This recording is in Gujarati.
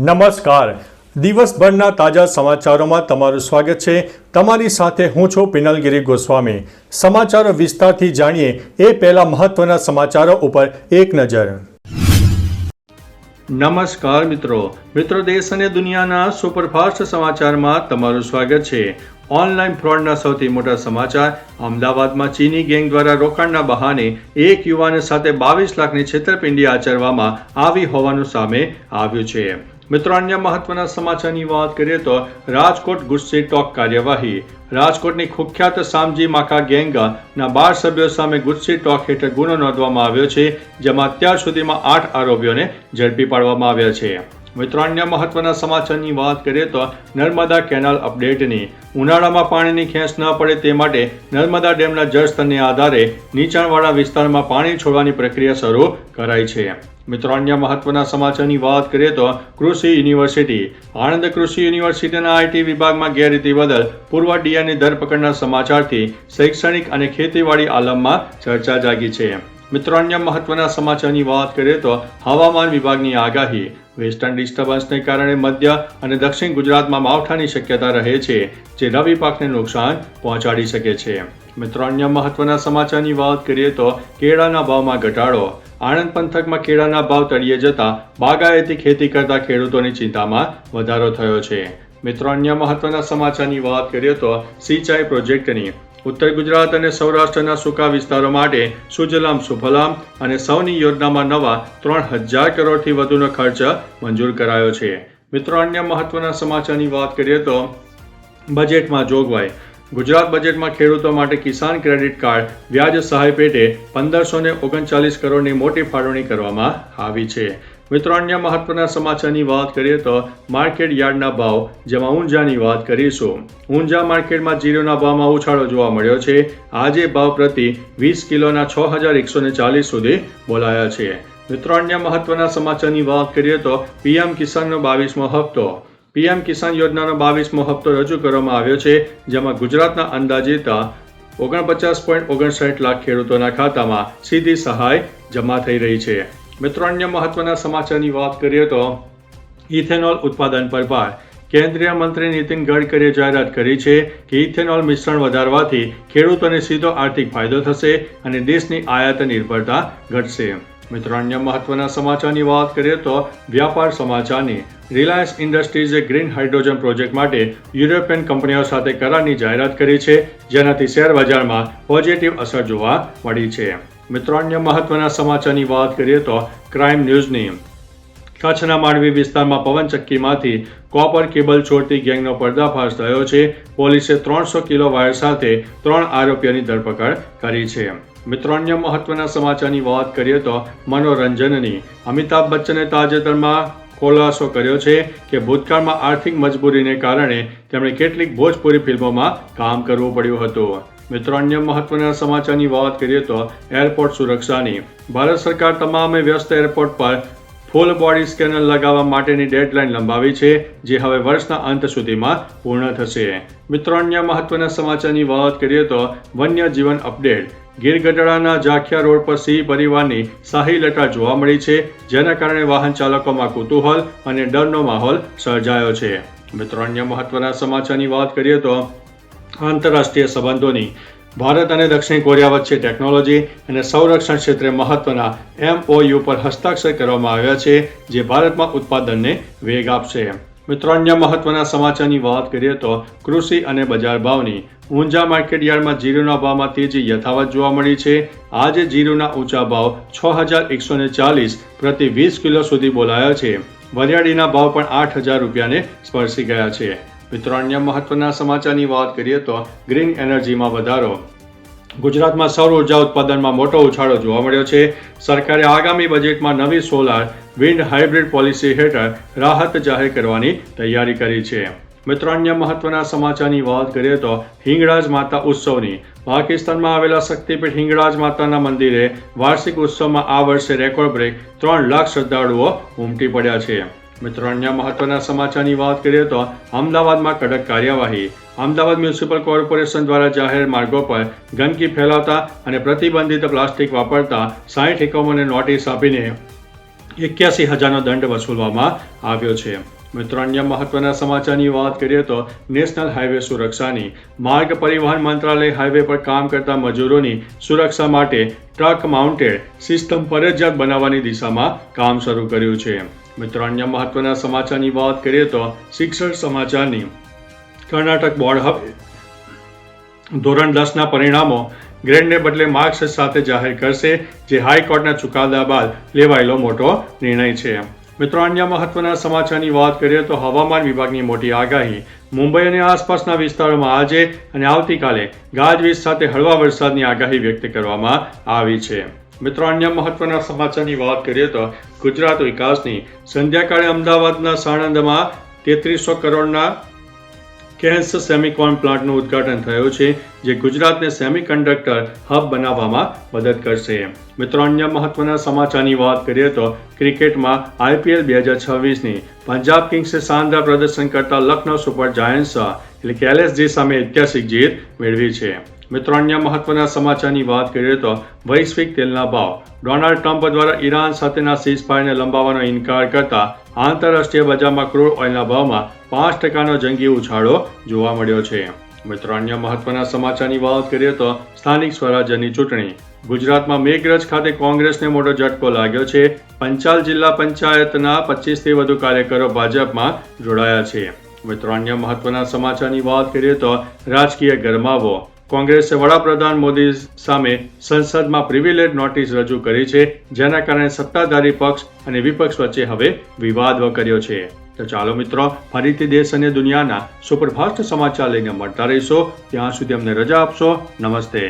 નમસ્કાર. દિવસભરના તાજા સમાચારોમાં તમારું સ્વાગત છે. તમારી સાથે હું છું પિનલગીરી ગોસ્વામી. સમાચારો વિસ્તારથી જાણીએ એ પહેલા મહત્વના સમાચારો ઉપર એક નજર. નમસ્કાર મિત્રો. દેશ અને દુનિયાના સુપરફાસ્ટ સમાચારમાં તમારું સ્વાગત છે. ઓનલાઈન ફ્રોડના સૌથી મોટા સમાચાર. અમદાવાદમાં ચીની ગેંગ દ્વારા રોકાણના બહાને એક યુવાન સાથે 22 લાખની છેતરપિંડી આચરવામાં આવી હોવાનું સામે આવ્યું છે. મિત્રો, અન્ય મહત્વના સમાચારની વાત કરીએ તો રાજકોટ ગુસ્સી ટોક કાર્યવાહી. રાજકોટની કુખ્યાત સામજી માકા ગેંગના 12 સભ્યો સામે ગુસ્સી ટોક હેઠળ ગુનો નોંધવામાં આવ્યો છે, જેમાં અત્યાર સુધીમાં 8 આરોપીઓને ઝડપી પાડવામાં આવ્યા છે. મિત્રો, અન્ય મહત્વના સમાચારની વાત કરીએ તો નર્મદા કેનાલ અપડેટની. ઉનાળામાં પાણીની ખેંચ ન પડે તે માટે નર્મદા ડેમના જળસ્તરને આધારે નીચાણવાળા વિસ્તારમાં પાણી છોડવાની પ્રક્રિયા શરૂ કરાઈ છે. મિત્રો, અન્ય મહત્વના સમાચારની વાત કરીએ તો કૃષિ યુનિવર્સિટી. આણંદ કૃષિ યુનિવર્સિટીના આઈટી વિભાગમાં ગેરરીતિ બદલ પૂર્વ ડીઆરની ધરપકડના સમાચારથી શૈક્ષણિક અને ખેતીવાડી આલમમાં ચર્ચા જાગી છે. મિત્રો, અન્ય મહત્વના સમાચારની વાત કરીએ તો હવામાન વિભાગની આગાહી. વેસ્ટર્ન ડિસ્ટર્બન્સને કારણે મધ્ય અને દક્ષિણ ગુજરાતમાં માવઠાની શક્યતા રહે છે, જે રવિ પાકને નુકસાન પહોંચાડી શકે છે. મિત્રો, અન્ય મહત્વના સમાચારની વાત કરીએ તો કેળાના ભાવમાં ઘટાડો. આણંદ પંથકમાં કેળાના ભાવ તળિયે જતા બાગાયતી ખેતી કરતા ખેડૂતોની ચિંતામાં વધારો થયો છે. મિત્રો, અન્ય મહત્વના સમાચારની વાત કરીએ તો સિંચાઈ પ્રોજેક્ટની. ઉત્તર ગુજરાત અને સૌરાષ્ટ્રના સૂકા વિસ્તારો માટે સુજલામ સુફલામ અને સૌની યોજનામાં નવા 3000 કરોડથી વધુનો ખર્ચ મંજૂર કરાયો છે. મિત્રો, અન્ય મહત્વના સમાચારની વાત કરીએ તો બજેટમાં જોગવાઈ. ગુજરાત બજેટમાં ખેડૂતો માટે કિસાન ક્રેડિટ કાર્ડ વ્યાજ સહાય પેટે 1539 કરોડની મોટી ફાળવણી કરવામાં આવી છે. મિત્રો, અન્ય મહત્વના સમાચારની વાત કરીએ તો માર્કેટ યાર્ડના ભાવ, જેમાં ઊંઝાની વાત કરીશું. ઊંઝા માર્કેટમાં જીરુના ભાવમાં ઉછાળો જોવા મળ્યો છે. આજે ભાવ પ્રતિ 20 કિલોના 6140 સુધી બોલાયા છે. મિત્રો, અન્ય મહત્વના સમાચારની વાત કરીએ તો પીએમ કિસાનનો 22મો હપ્તો. પીએમ કિસાન યોજનાનો 22મો હપ્તો રજૂ કરવામાં આવ્યો છે, જેમાં ગુજરાતના અંદાજિત 49.59 લાખ ખેડૂતોના ખાતામાં સીધી સહાય જમા થઈ રહી છે. મિત્રો, અન્ય મહત્વના સમાચારની વાત કરીએ તો ઇથેનોલ ઉત્પાદન પર ભાર. કેન્દ્રીય મંત્રી નીતિન ગડકરીએ જાહેરાત કરી છે કે ઇથેનોલ મિશ્રણ વધારવાથી ખેડૂતોને સીધો આર્થિક ફાયદો થશે અને દેશની આયાત નિર્ભરતા ઘટશે. મિત્રો, અન્ય મહત્વના સમાચારની વાત કરીએ તો વ્યાપાર સમાચારની. રિલાયન્સ ઇન્ડસ્ટ્રીઝે ગ્રીન હાઇડ્રોજન પ્રોજેક્ટ માટે યુરોપિયન કંપનીઓ સાથે કરારની જાહેરાત કરી છે, જેનાથી શેર બજારમાં પોઝિટિવ અસર જોવા મળી છે. મિત્રો, અન્ય મહત્વના સમાચારની વાત કરીએ તો ક્રાઇમ ન્યૂઝની. કચ્છના માંડવી વિસ્તારમાં પવનચક્કીમાંથી કોપર કેબલ ચોરતી ગેંગનો પર્દાફાશ થયો છે. પોલીસે 300 કિલો વાયર સાથે 3 આરોપીઓની ધરપકડ કરી છે. મિત્રો, અન્ય મહત્વના સમાચારની વાત કરીએ તો મનોરંજનની. અમિતાભ બચ્ચને તાજેતરમાં ખુલાસો કર્યો છે કે ભૂતકાળમાં આર્થિક મજબૂરીને કારણે તેમણે કેટલીક ભોજપુરી ફિલ્મોમાં કામ કરવું પડ્યું હતું. મિત્રો, અન્ય મહત્વના સમાચારની વાત કરીએ તો એરપોર્ટ સુરક્ષાની. ભારત સરકાર તમામે વ્યસ્ત એરપોર્ટ પર ફૂલ બોડી સ્કેનર લગાવવા માટેની ડેડલાઇન લંબાવી છે, જે હવે વર્ષના અંત સુધીમાં પૂર્ણ થશે. મિત્રો, અન્ય મહત્વના સમાચારની વાત કરીએ તો વન્ય જીવન અપડેટ. ગીર ગઢડાના જાખિયા રોડ પર સિંહ પરિવારની શાહી લટાર જોવા મળી છે, જેના કારણે વાહન ચાલકોમાં કુતૂહલ અને ડરનો માહોલ સર્જાયો છે. મિત્રો, અન્ય મહત્વના સમાચારની વાત કરીએ તો આંતરરાષ્ટ્રીય સંબંધોની. ભારત અને દક્ષિણ કોરિયા વચ્ચે ટેકનોલોજી અને સંરક્ષણ ક્ષેત્રે મહત્વના MOU પર હસ્તાક્ષર કરવામાં આવ્યા છે, જે ભારતમાં ઉત્પાદનને વેગ આપશે. મિત્રો, અન્ય મહત્વના સમાચારની વાત કરીએ તો કૃષિ અને બજાર ભાવની. ઊંઝા માર્કેટ યાર્ડમાં જીરુના ભાવમાં તેજી યથાવત જોવા મળી છે. આજે જીરુના ઊંચા ભાવ 6140 પ્રતિ 20 કિલો સુધી બોલાયા છે. વરિયાળીના ભાવ પણ 8000 રૂપિયાને સ્પર્શી ગયા છે. મિત્રો, અન્ય મહત્વના સમાચારની વાત કરીએ તો ગ્રીન એનર્જીમાં વધારો. ગુજરાતમાં સૌર ઉર્જા ઉત્પાદનમાં મોટો ઉછાળો જોવા મળ્યો છે. સરકારે આગામી બજેટમાં નવી સોલાર વિન્ડ હાઇબ્રિડ પોલિસી હેઠળ રાહત જાહેર કરવાની તૈયારી કરી છે. મિત્રો, અન્ય મહત્વના સમાચારની વાત કરીએ તો હિંગળાજ માતા ઉત્સવની. પાકિસ્તાનમાં આવેલા શક્તિપીઠ હિંગળાજ માતાના મંદિરે વાર્ષિક ઉત્સવમાં આ વર્ષે રેકોર્ડ બ્રેક 3 લાખ શ્રદ્ધાળુઓ ઉમટી પડ્યા છે. મિત્રો, અન્ય મહત્વના સમાચારની વાત કરીએ તો અમદાવાદમાં કડક કાર્યવાહી. અમદાવાદ મ્યુનિસિપલ કોર્પોરેશન દ્વારા જાહેર માર્ગો પર ગંદકી ફેલાવતા અને પ્રતિબંધિત પ્લાસ્ટિક વાપરતા 60 એકમોને નોટિસ આપીને 81,000નો દંડ વસૂલવામાં આવ્યો છે. મિત્રો અન્ય મહત્વના સમાચારની વાત કરીએ તો નેશનલ હાઈવે સુરક્ષાની માર્ગ પરિવહન મંત્રાલય હાઈવે પર કામ કરતા મજૂરોની સુરક્ષા માટે ટ્રક માઉન્ટેડ સિસ્ટમ ફરજિયાત બનાવવાની દિશામાં કામ શરૂ કર્યું છે. મિત્રો અન્ય મહત્વના સમાચારની વાત કરીએ તો શિક્ષણ સમાચારની કર્ણાટક બોર્ડ હવે ધોરણ 10ના પરિણામો ગ્રેડને બદલે માર્ક્સ સાથે જાહેર કરશે, જે હાઈકોર્ટના ચુકાદા બાદ લેવાયેલો મોટો નિર્ણય છે. મિત્રો અન્ય મહત્વના સમાચારની વાત કરીએ તો હવામાન વિભાગની મોટી આગાહી મુંબઈ અને આસપાસના વિસ્તારોમાં આજે અને આવતીકાલે ગાજવીજ સાથે હળવા વરસાદની આગાહી વ્યક્ત કરવામાં આવી છે. મિત્રો અન્ય મહત્વના સમાચારની વાત કરીએ તો ગુજરાત વિકાસની સંધ્યાકાળે અમદાવાદના સાણંદમાં 3300 કરોડના કેન્સ સેમિકોન પ્લાન્ટનું ઉદ્ઘાટન થયું છે, જે ગુજરાતને સેમિકન્ડક્ટર હબ બનાવવામાં મદદ કરશે. મિત્રો અન્ય મહત્વના સમાચારની વાત કરીએ તો ક્રિકેટમાં IPL 2026ની પંજાબ કિંગ્સે શાનદાર પ્રદર્શન કરતા લખનઉ સુપર જાયન્ટ્સ એટલે કે LSG સામે ઐતિહાસિક જીત મેળવી છે. મિત્રો અન્ય મહત્વના સમાચારની વાત કરીએ તો વૈશ્વિક તેલના ભાવ ડોનાલ્ડ ટ્રમ્પ દ્વારા ઈરાન સાથેના સીઝફાયરને લંબાવવાનો ઇનકાર કરતા આંતરરાષ્ટ્રીય બજારમાં ક્રૂડ ઓઇલના ભાવમાં 5%નો જંગી ઉછાળો જોવા મળ્યો છે. મિત્રો અન્ય મહત્વના સમાચારની વાત કરીએ તો સ્થાનિક સ્વરાજ્યની ચૂંટણી ગુજરાતમાં મેઘરજ ખાતે કોંગ્રેસને મોટો ઝટકો લાગ્યો છે. પંચાલ જિલ્લા પંચાયતના 25થી વધુ કાર્યકરો ભાજપમાં જોડાયા છે. મિત્રો અન્ય મહત્વના સમાચારની વાત કરીએ તો રાજકીય ગરમાવો કોંગ્રેસે વડાપ્રધાન મોદી સામે સંસદમાં પ્રિવિલેજ નોટિસ રજૂ કરી છે, જેના કારણે સત્તાધારી પક્ષ અને વિપક્ષ વચ્ચે હવે વિવાદ વકર્યો છે. તો ચાલો મિત્રો, ફરીથી દેશ અને દુનિયાના સુપરફાસ્ટ સમાચાર લઈને મળતા રહીશો. ત્યાં સુધી અમને રજા આપશો. નમસ્તે.